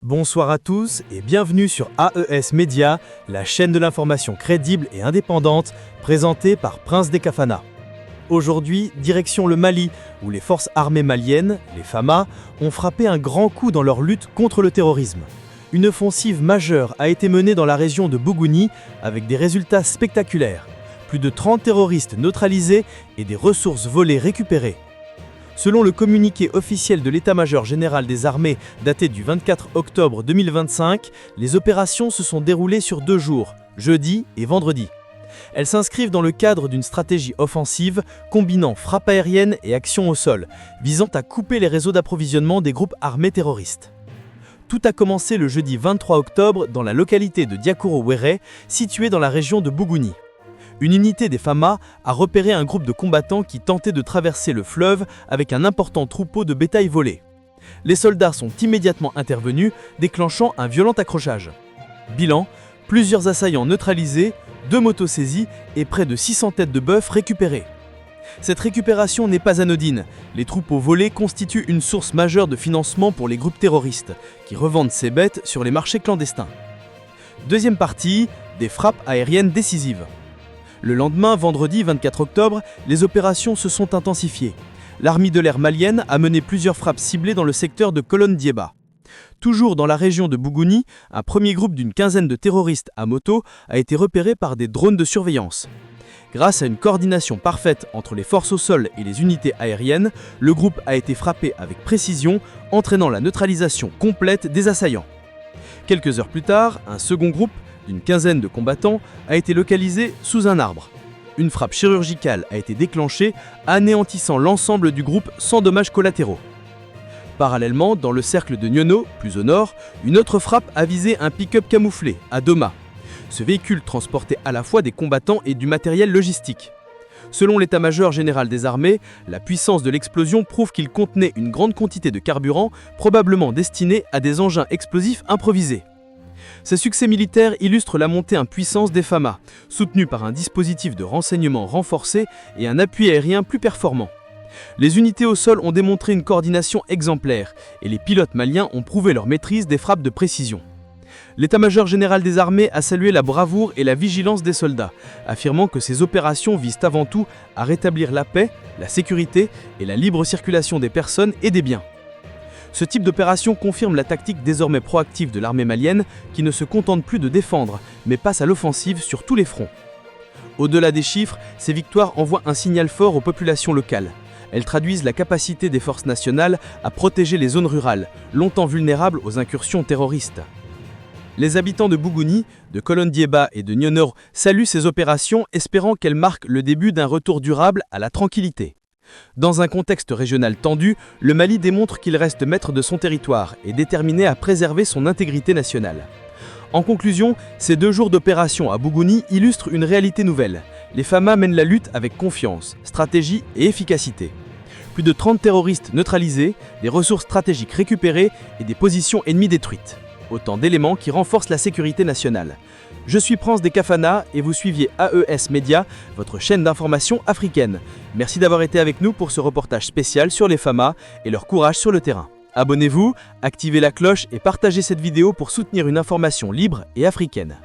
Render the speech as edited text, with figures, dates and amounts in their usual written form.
Bonsoir à tous et bienvenue sur AES Média, la chaîne de l'information crédible et indépendante, présentée par Prince des Kafana. Aujourd'hui, direction le Mali, où les forces armées maliennes, les FAMA, ont frappé un grand coup dans leur lutte contre le terrorisme. Une offensive majeure a été menée dans la région de Bougouni avec des résultats spectaculaires. Plus de 30 terroristes neutralisés et des ressources volées récupérées. Selon le communiqué officiel de l'état-major général des armées daté du 24 octobre 2025, les opérations se sont déroulées sur 2 jours, jeudi et vendredi. Elles s'inscrivent dans le cadre d'une stratégie offensive combinant frappe aérienne et action au sol, visant à couper les réseaux d'approvisionnement des groupes armés terroristes. Tout a commencé le jeudi 23 octobre dans la localité de Diakoro-Wéré, située dans la région de Bougouni. Une unité des FAMA a repéré un groupe de combattants qui tentaient de traverser le fleuve avec un important troupeau de bétail volé. Les soldats sont immédiatement intervenus, déclenchant un violent accrochage. Bilan, plusieurs assaillants neutralisés, 2 motos saisies et près de 600 têtes de bœuf récupérées. Cette récupération n'est pas anodine. Les troupeaux volés constituent une source majeure de financement pour les groupes terroristes, qui revendent ces bêtes sur les marchés clandestins. Deuxième partie, des frappes aériennes décisives. Le lendemain, vendredi 24 octobre, les opérations se sont intensifiées. L'armée de l'air malienne a mené plusieurs frappes ciblées dans le secteur de Kolondiéba. Toujours dans la région de Bougouni, un premier groupe d'une quinzaine de terroristes à moto a été repéré par des drones de surveillance. Grâce à une coordination parfaite entre les forces au sol et les unités aériennes, le groupe a été frappé avec précision, entraînant la neutralisation complète des assaillants. Quelques heures plus tard, un second groupe, d'une quinzaine de combattants, a été localisé sous un arbre. Une frappe chirurgicale a été déclenchée, anéantissant l'ensemble du groupe sans dommages collatéraux. Parallèlement, dans le cercle de Nyono, plus au nord, une autre frappe a visé un pick-up camouflé, à Doma. Ce véhicule transportait à la fois des combattants et du matériel logistique. Selon l'état-major général des armées, la puissance de l'explosion prouve qu'il contenait une grande quantité de carburant, probablement destiné à des engins explosifs improvisés. Ces succès militaires illustrent la montée en puissance des FAMA, soutenus par un dispositif de renseignement renforcé et un appui aérien plus performant. Les unités au sol ont démontré une coordination exemplaire et les pilotes maliens ont prouvé leur maîtrise des frappes de précision. L'état-major général des armées a salué la bravoure et la vigilance des soldats, affirmant que ces opérations visent avant tout à rétablir la paix, la sécurité et la libre circulation des personnes et des biens. Ce type d'opération confirme la tactique désormais proactive de l'armée malienne qui ne se contente plus de défendre, mais passe à l'offensive sur tous les fronts. Au-delà des chiffres, ces victoires envoient un signal fort aux populations locales. Elles traduisent la capacité des forces nationales à protéger les zones rurales, longtemps vulnérables aux incursions terroristes. Les habitants de Bougouni, de Kolondiéba et de Nyono saluent ces opérations, espérant qu'elles marquent le début d'un retour durable à la tranquillité. Dans un contexte régional tendu, le Mali démontre qu'il reste maître de son territoire et déterminé à préserver son intégrité nationale. En conclusion, ces 2 jours d'opération à Bougouni illustrent une réalité nouvelle. Les FAMA mènent la lutte avec confiance, stratégie et efficacité. Plus de 30 terroristes neutralisés, des ressources stratégiques récupérées et des positions ennemies détruites. Autant d'éléments qui renforcent la sécurité nationale. Je suis Prince des Kafana et vous suiviez AES Média, votre chaîne d'information africaine. Merci d'avoir été avec nous pour ce reportage spécial sur les FAMA et leur courage sur le terrain. Abonnez-vous, activez la cloche et partagez cette vidéo pour soutenir une information libre et africaine.